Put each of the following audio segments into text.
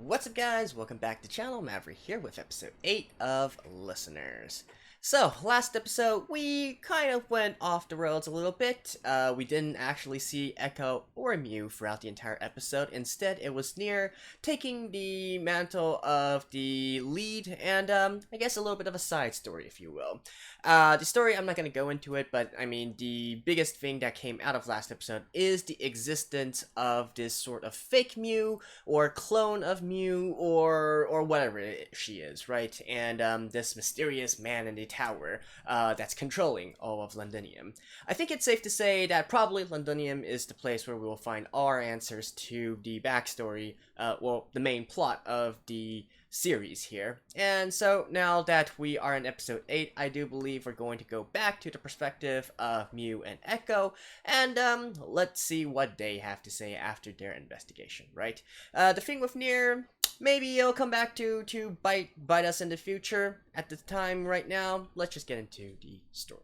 What's up guys, welcome back to the channel. Maverick here with episode 8 of Listeners. So, last episode, we kind of went off the rails a little bit. We didn't actually see Echo or Mew throughout the entire episode. Instead, it was Nier taking the mantle of the lead and, I guess a little bit of a side story, if you will. The story, I'm not going to go into it, but, I mean, the biggest thing that came out of last episode is the existence of this sort of fake Mew, or clone of Mew, or whatever she is, right? And, this mysterious man in the tower that's controlling all of Londinium. I think it's safe to say that probably Londinium is the place where we will find our answers to the backstory, well, the main plot of the series here. And so now that we are in episode 8, I do believe we're going to go back to the perspective of Mew and Echo, and let's see what they have to say after their investigation, right? The thing with Nier, maybe it'll come back to bite us in the future. At the time right now, let's just get into the story.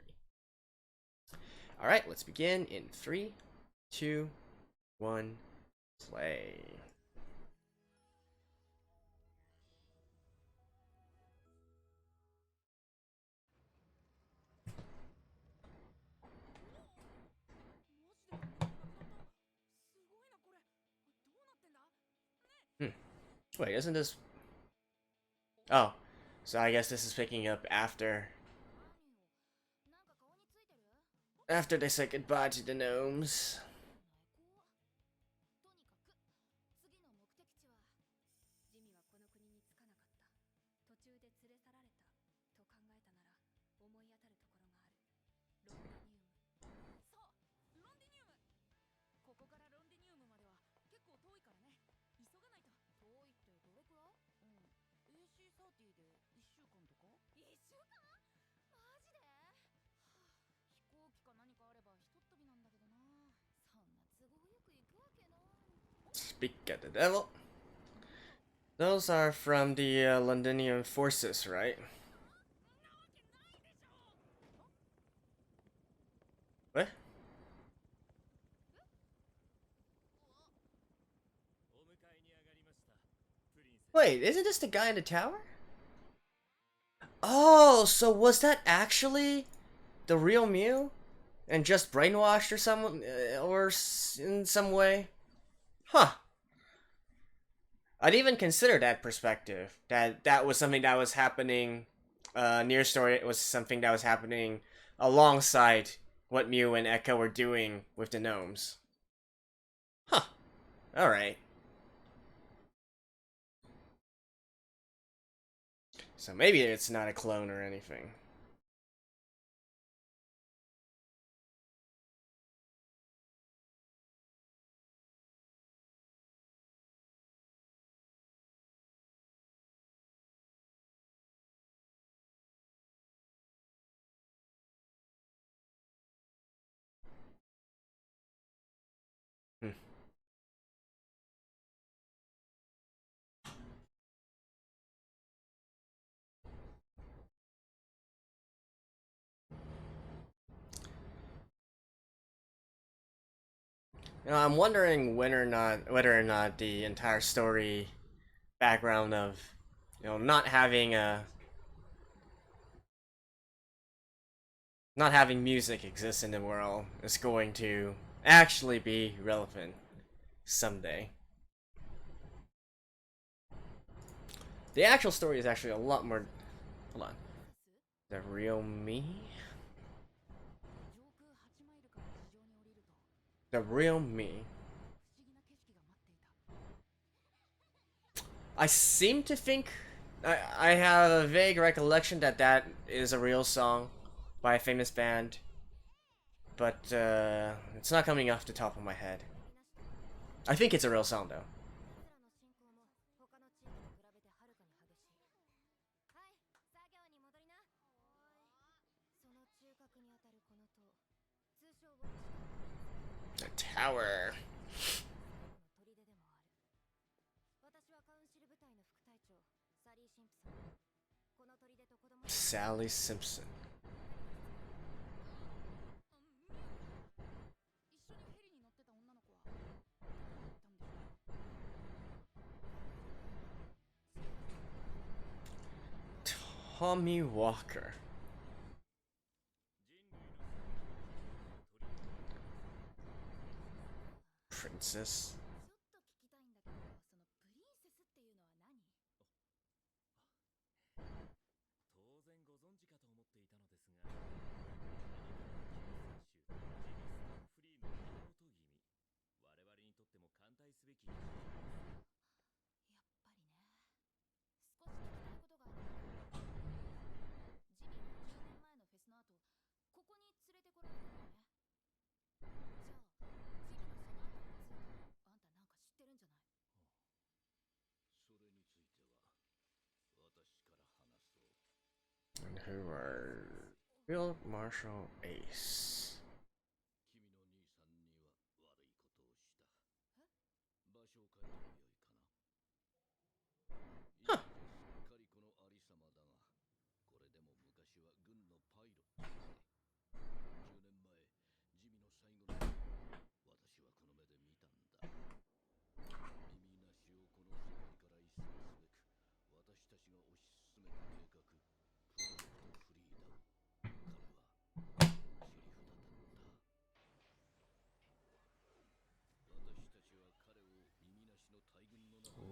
Alright, let's begin in 3, 2, 1, play. Wait, isn't this... Oh, so I guess this is picking up after they said goodbye to the gnomes. Speak of the devil. Those are from the Londinium forces, right? What? Wait, isn't this the guy in the tower? Oh, so was that actually the real Mew? And just brainwashed or some, or in some way? Huh. I'd even consider that perspective. That was something that was happening. Near story, it was something that was happening alongside what Mew and Echo were doing with the gnomes. Huh. Alright. So maybe it's not a clone or anything. Hmm. You know, I'm wondering whether or not the entire story background of, not having music exist in the world is going to actually be relevant someday. The actual story is actually a lot more. Hold on. The real me? The real me. I seem to think. I have a vague recollection that that is a real song by a famous band. But it's not coming off the top of my head. I think it's a real song though. The tower. Sally Simpson. Tommy Walker. Princess. And who are Field Marshal Ace. Huh.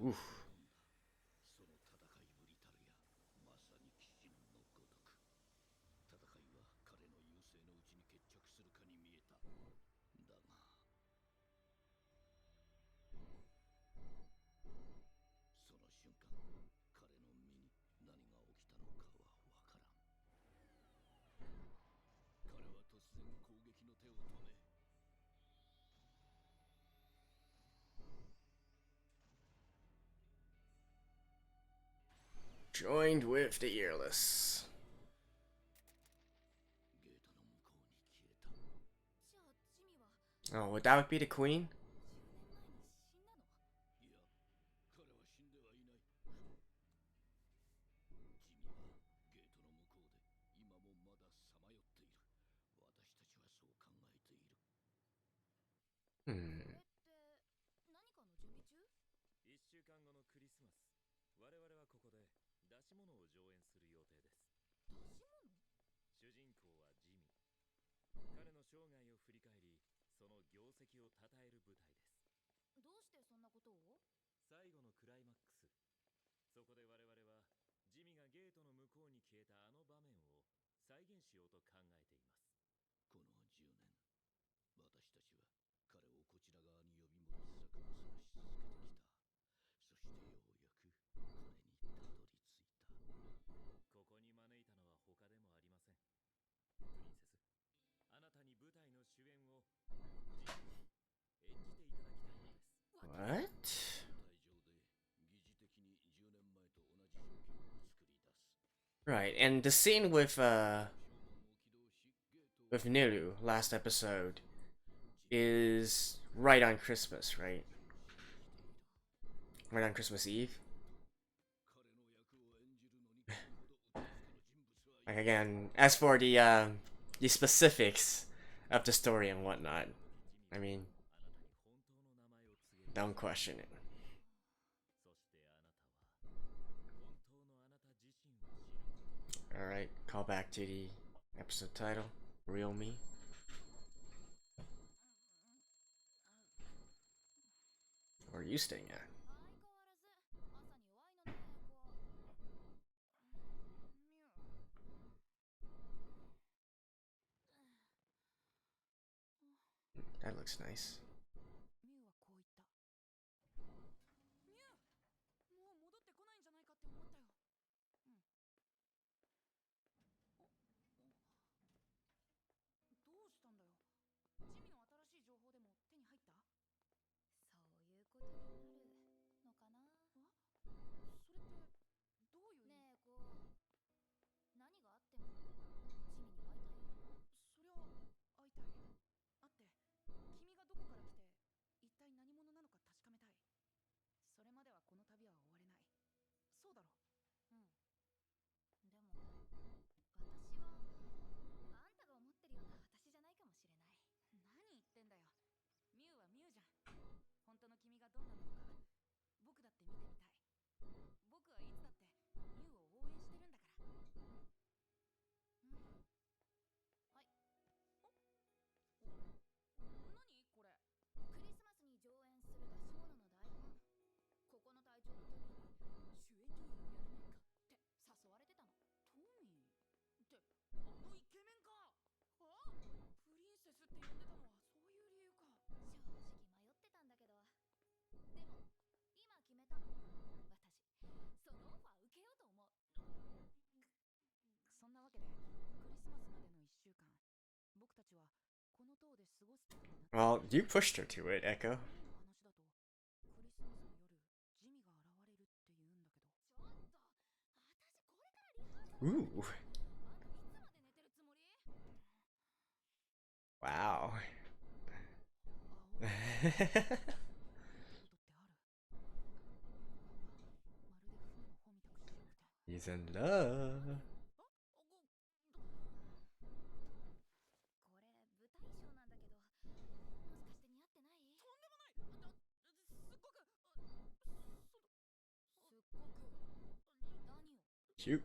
Oof. Joined with the earless. Oh, would that be the queen? Hmm. What? Right, and the scene with Nilu last episode is right on Christmas, right? Right on Christmas Eve. Like again, as for the specifics of the story and whatnot, I mean, don't question it. Alright, call back to the episode title, Real Me. Where are you staying at? That looks nice. Well, you pushed her to it, Echo. Ooh. Wow. He's in love. Cute.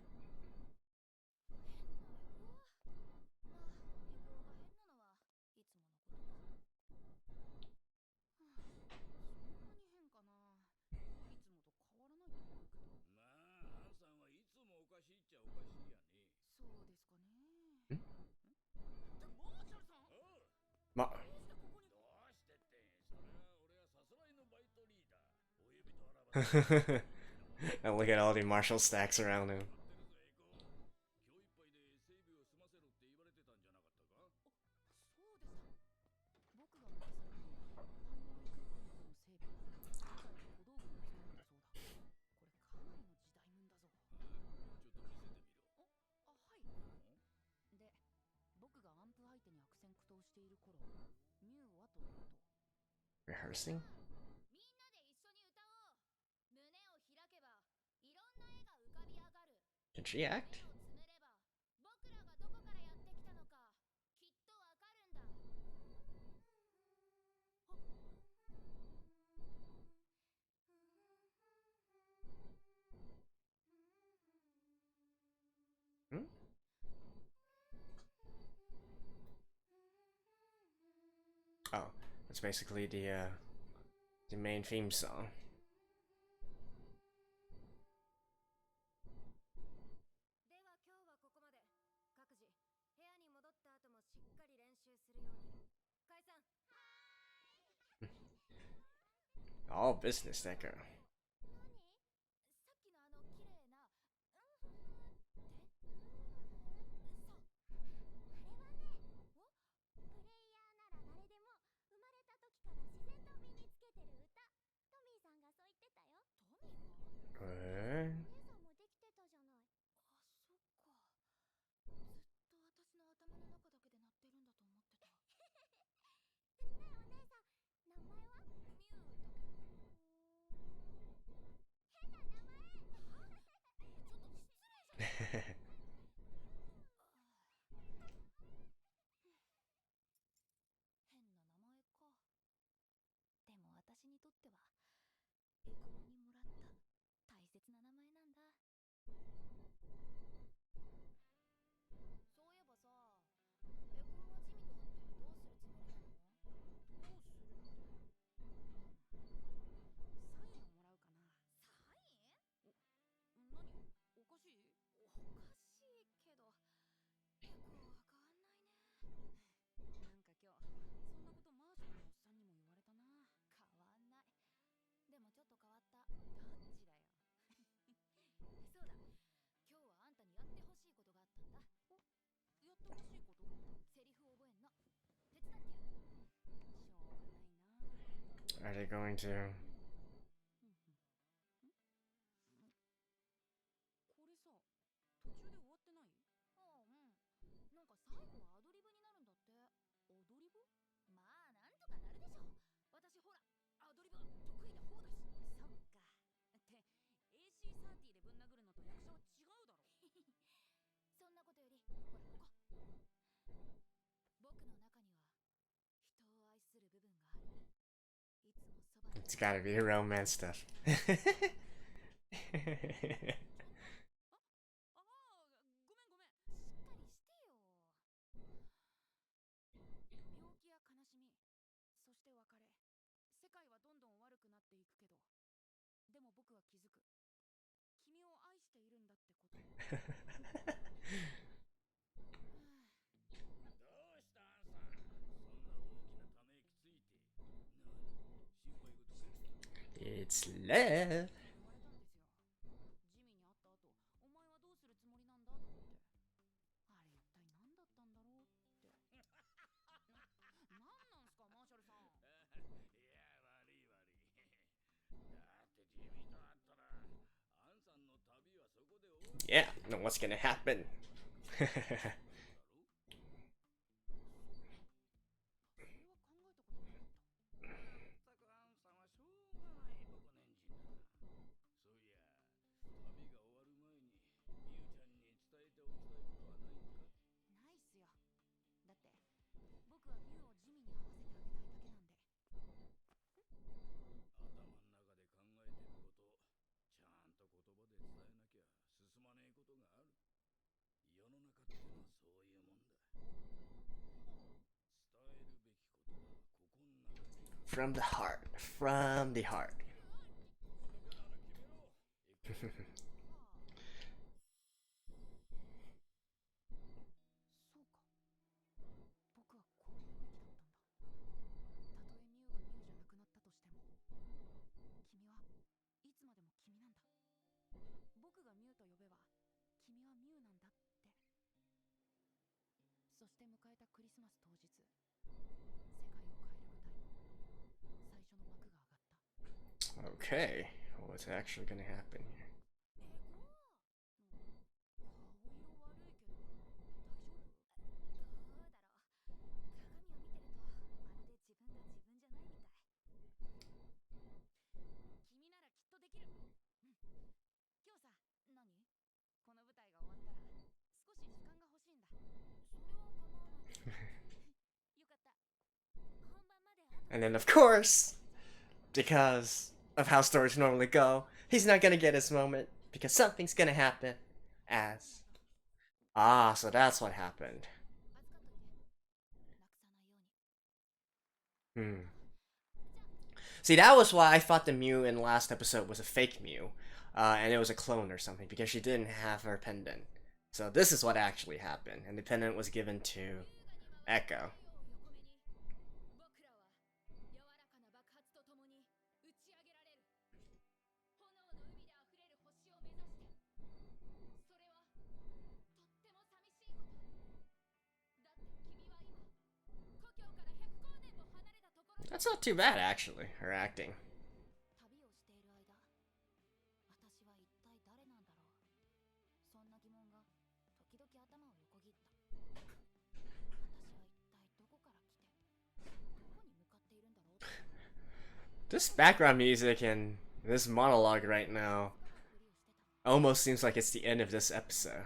Ma and look at all the Marshall stacks around him. Rehearsing? Can she act? Hmm? Oh, that's basically the main theme song. All business, that girl. What? Are they going to? It's gotta be the romance stuff. It's love. Yeah, know what's gonna happen. From the heart. From the heart. 'Kay, what's actually gonna happen here? And then, of course, because of how stories normally go, he's not gonna get his moment because something's gonna happen. As so that's what happened. See, that was why I thought the Mew in the last episode was a fake Mew, and it was a clone or something because she didn't have her pendant. So this is what actually happened, and the pendant was given to Echo. That's not too bad, actually, her acting. This background music and this monologue right now almost seems like it's the end of this episode.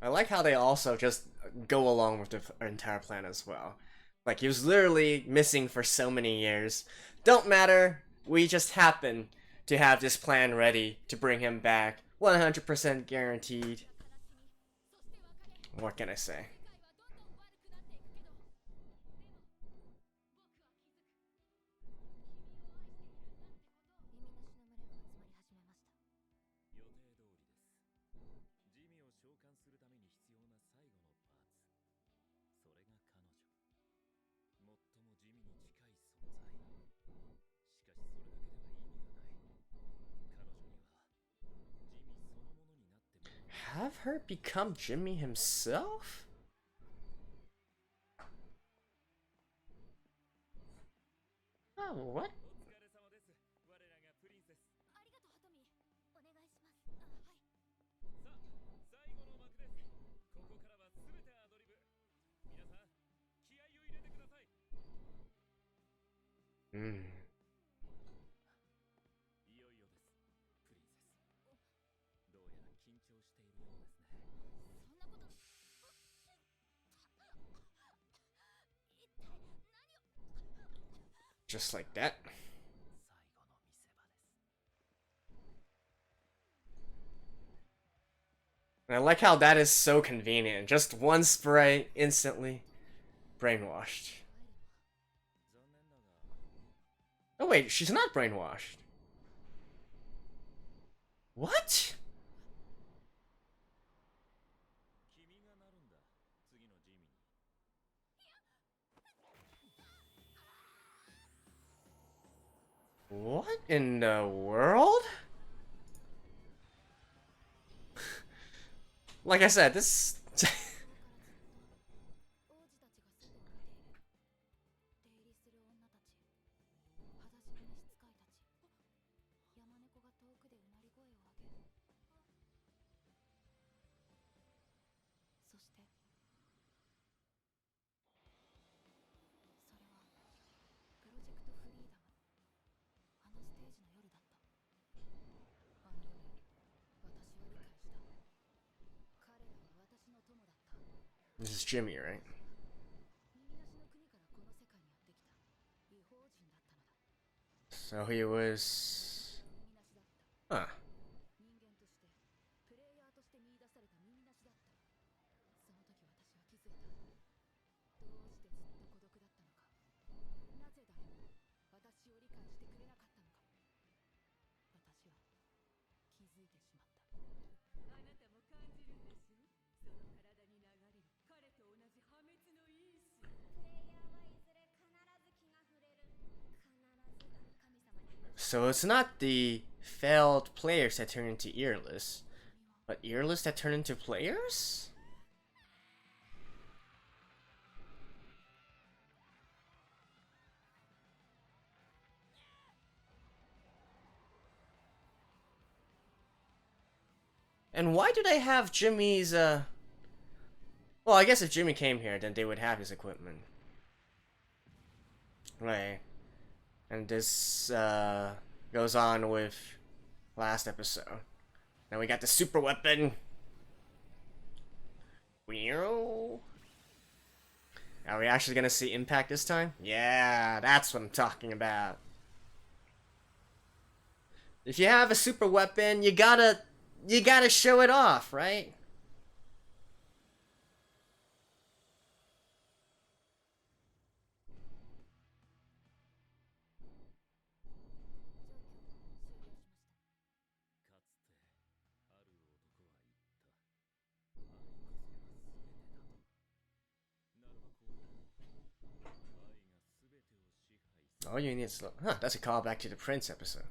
I like how they also just go along with the entire plan as well. Like, he was literally missing for so many years. Don't matter, we just happen to have this plan ready to bring him back. 100% guaranteed. What can I say? Have her become Jimmy himself? Oh, what? Hmm. Just like that. And I like how that is so convenient. Just one spray, instantly brainwashed. Oh wait, she's not brainwashed. What? What in the world? Like I said, this. This is Jimmy, right? So he was. Huh. So it's not the failed players that turn into earless, but earless that turn into players? And why do they have Jimmy's, Well, I guess if Jimmy came here, then they would have his equipment. Right. And this, goes on with last episode. Now we got the super weapon. Are we actually gonna see impact this time? Yeah, that's what I'm talking about. If you have a super weapon, you gotta show it off, right? All you need is... Huh, that's a callback to the Prince episode.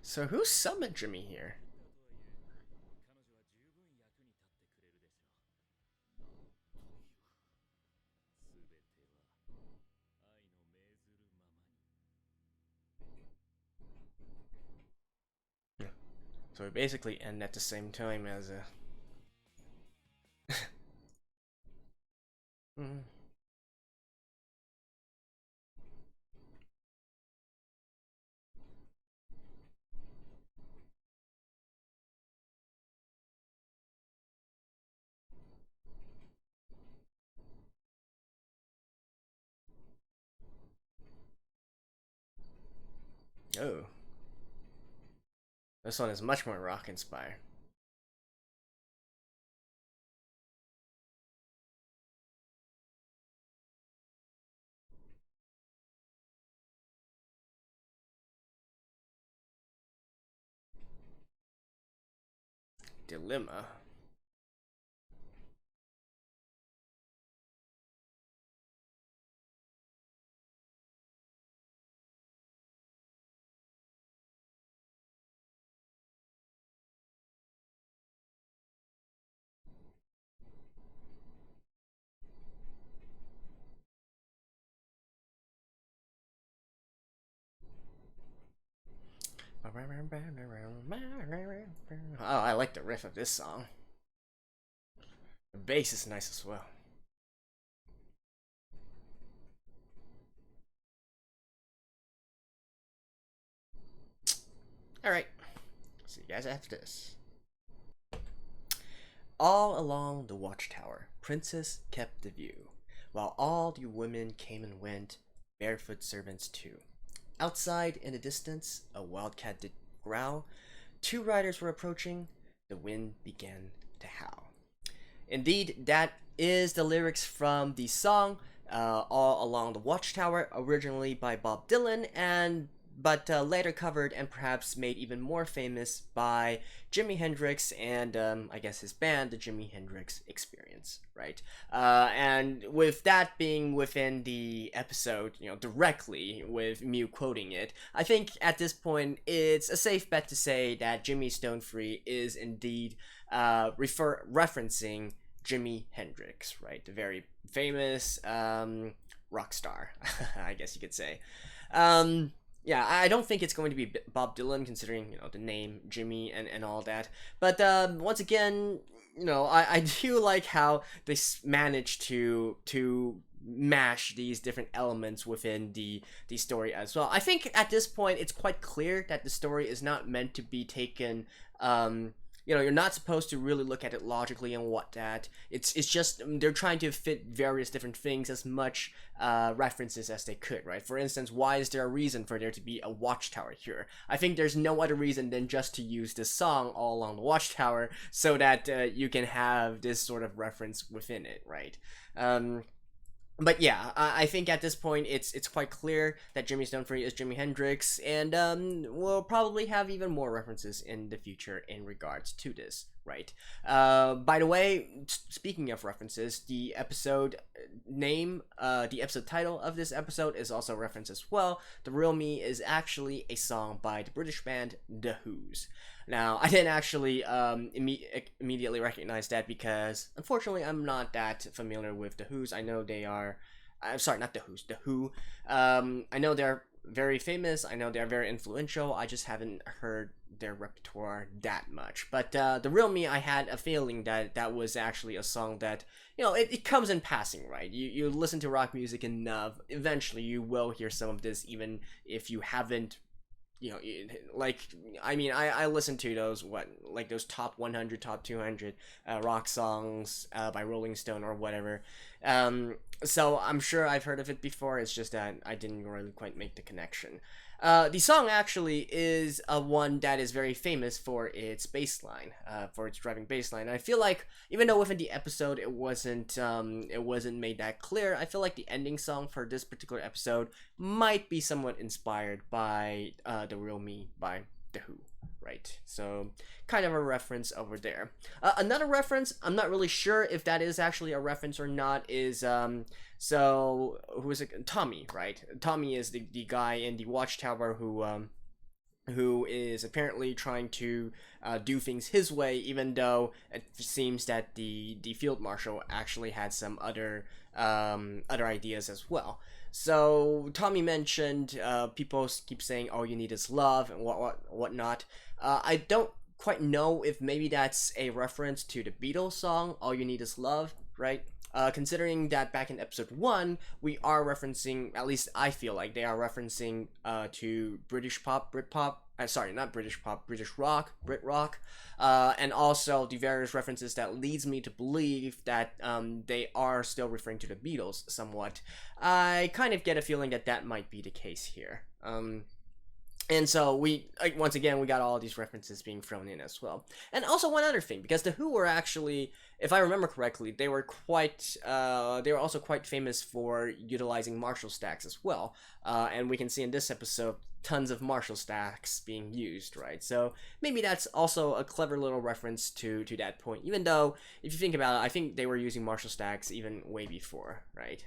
So who summoned Jimmy here? So we basically end at the same time as a... Oh. This one is much more rock inspired. Dilemma. Oh, I like the riff of this song. The bass is nice as well. Alright. See you guys after this. All along the watchtower, Princess kept the view, while all the women came and went, barefoot servants too. Outside, in the distance, a wildcat did growl. 2 riders were approaching. The wind began to howl. Indeed, that is the lyrics from the song All Along the Watchtower, originally by Bob Dylan, and but later covered and perhaps made even more famous by Jimi Hendrix and I guess his band, the Jimi Hendrix Experience, right? And with that being within the episode, directly with Mew quoting it, I think at this point it's a safe bet to say that Jimmy Stone Free is indeed referencing Jimi Hendrix, right? The very famous rock star, I guess you could say. Yeah, I don't think it's going to be Bob Dylan, considering the name Jimmy and all that. But once again, I do like how they managed to mash these different elements within the story as well. I think at this point it's quite clear that the story is not meant to be taken. You're not supposed to really look at it logically and what that. It's just they're trying to fit various different things, as much references as they could, right? For instance, why is there a reason for there to be a watchtower here? I think there's no other reason than just to use this song all along the watchtower so that you can have this sort of reference within it, right? But yeah, I think at this point it's quite clear that Jimmy Stone Free is Jimi Hendrix, and we'll probably have even more references in the future in regards to this, right? By the way, speaking of references, the episode name, the episode title of this episode is also referenced as well. The Real Me is actually a song by the British band The Who's. Now, I didn't actually immediately recognize that because, unfortunately, I'm not that familiar with The Who's. I know they are... I'm sorry, not The Who's, The Who. I know they're very famous. I know they're very influential. I just haven't heard their repertoire that much. But The Real Me, I had a feeling that was actually a song that, it comes in passing, right? You listen to rock music enough, eventually you will hear some of this, even if you haven't I listen to those those top 100, top 200 rock songs by Rolling Stone or whatever. So I'm sure I've heard of it before. It's just that I didn't really quite make the connection. The song actually is one that is very famous for its bass line, for its driving bass line. And I feel like, even though within the episode it wasn't made that clear, I feel like the ending song for this particular episode might be somewhat inspired by The Real Me by The Who, right? So kind of a reference over there. Another reference, I'm not really sure if that is actually a reference or not, is so who is it? Tommy, right? Tommy is the guy in the watchtower who is apparently trying to do things his way, even though it seems that the field marshal actually had some other ideas as well. So Tommy mentioned people keep saying all you need is love and whatnot. I don't quite know if maybe that's a reference to the Beatles song All You Need Is Love, right? Considering that back in episode 1, we are referencing, at least I feel like they are referencing to British pop, Britpop, sorry, not British pop, British rock, Brit rock, and also the various references that leads me to believe that they are still referring to the Beatles somewhat. I kind of get a feeling that that might be the case here. And so once again, we got all these references being thrown in as well. And also one other thing, because The Who were actually, if I remember correctly, they were also quite famous for utilizing Marshall stacks as well. And we can see in this episode tons of Marshall stacks being used, right? So maybe that's also a clever little reference to that point. Even though, if you think about it, I think they were using Marshall stacks even way before, right?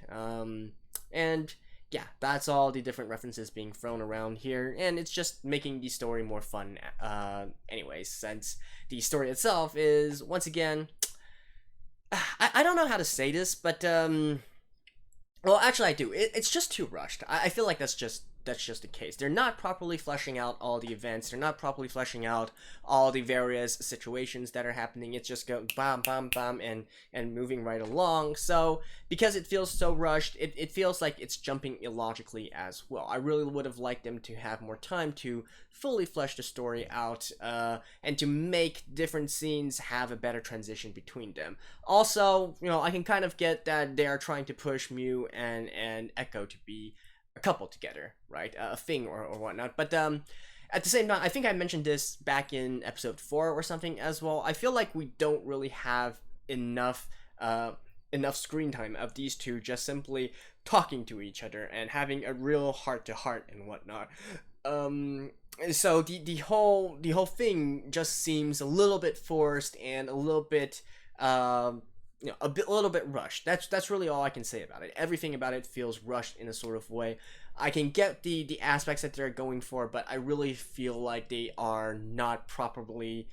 And yeah, that's all the different references being thrown around here, and it's just making the story more fun anyways, since the story itself is, once again, I don't know how to say this, but well, actually I do. It's just too rushed. I feel like that's just the case. They're not properly fleshing out all the events. They're not properly fleshing out all the various situations that are happening. It's just go bam, bam, bam, and moving right along. So because it feels so rushed, it feels like it's jumping illogically as well. I really would have liked them to have more time to fully flesh the story out and to make different scenes have a better transition between them. Also, I can kind of get that they are trying to push Mew and Echo to be a couple together, right? A thing or whatnot. But at the same time, I think I mentioned this back in episode 4 or something as well. I feel like we don't really have enough screen time of these two just simply talking to each other and having a real heart-to-heart and whatnot. so the whole thing just seems a little bit forced and a little bit a little bit rushed. That's really all I can say about it. Everything about it feels rushed in a sort of way. I can get the aspects that they're going for, but I really feel like they are not properly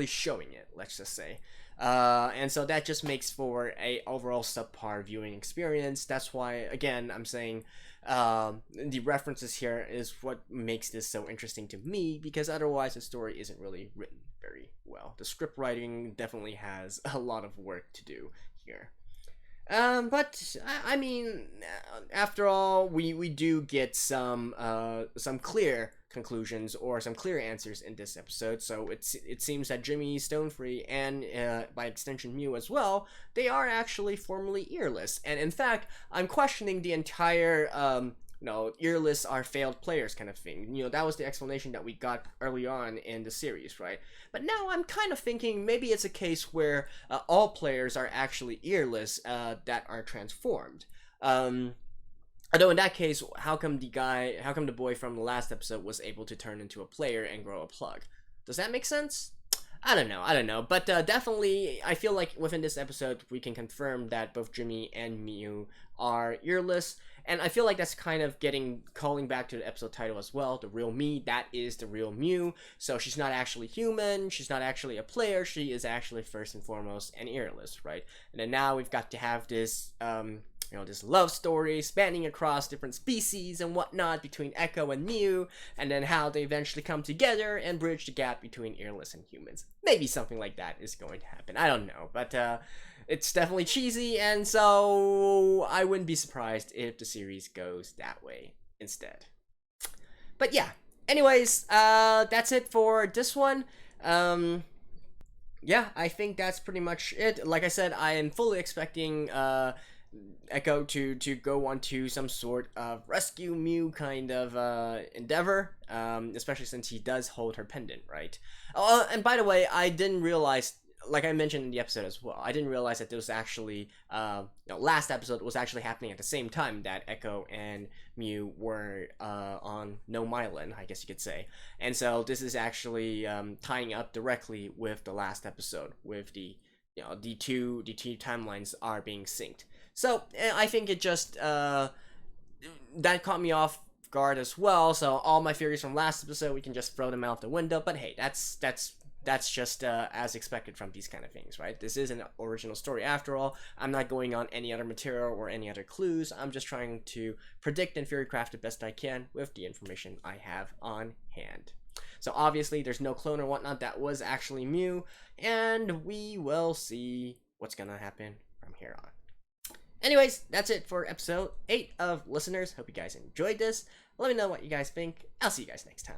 showing it, let's just say. And so that just makes for a overall subpar viewing experience. That's why, again, I'm saying the references here is what makes this so interesting to me, because otherwise the story isn't really written very well. The script writing definitely has a lot of work to do here. But I mean, after all, we do get some clear conclusions or some clear answers in this episode. So it seems that Jimmy, Stonefree, and by extension Mew as well, they are actually formerly earless. And in fact, I'm questioning the entire earless are failed players kind of thing. That was the explanation that we got early on in the series, right? But now I'm kind of thinking maybe it's a case where all players are actually earless that are transformed. Although in that case, how come the boy from the last episode was able to turn into a player and grow a plug? Does that make sense? I don't know. But definitely, I feel like within this episode, we can confirm that both Jimmy and Mew are earless. And I feel like that's kind of calling back to the episode title as well. The real me, that is the real Mew. So she's not actually human. She's not actually a player. She is actually first and foremost an earless, right? And then now we've got to have this, this love story spanning across different species and whatnot between Echo and Mew, and then how they eventually come together and bridge the gap between earless and humans. Maybe something like that is going to happen. I don't know, but it's definitely cheesy, and so I wouldn't be surprised if the series goes that way instead. But yeah, anyways, that's it for this one. Yeah, I think that's pretty much it. Like I said, I am fully expecting Echo to go on to some sort of rescue Mew kind of endeavor, especially since he does hold her pendant, right? And by the way, I didn't realize, like I mentioned in the episode as well, I didn't realize that there was actually, last episode was actually happening at the same time that Echo and Mew were on No Mylan, I guess you could say. And so this is actually tying up directly with the last episode, with the two timelines are being synced. So I think it just that caught me off guard as well. So all my theories from last episode, we can just throw them out the window. But hey, that's just as expected from these kind of things, right? This is an original story after all. I'm not going on any other material or any other clues. I'm just trying to predict and theory craft the best I can with the information I have on hand. So obviously there's no clone or whatnot. That was actually Mew, and we will see what's gonna happen from here on. Anyways, that's it for episode 8 of Listeners. Hope you guys enjoyed this. Let me know what you guys think. I'll see you guys next time.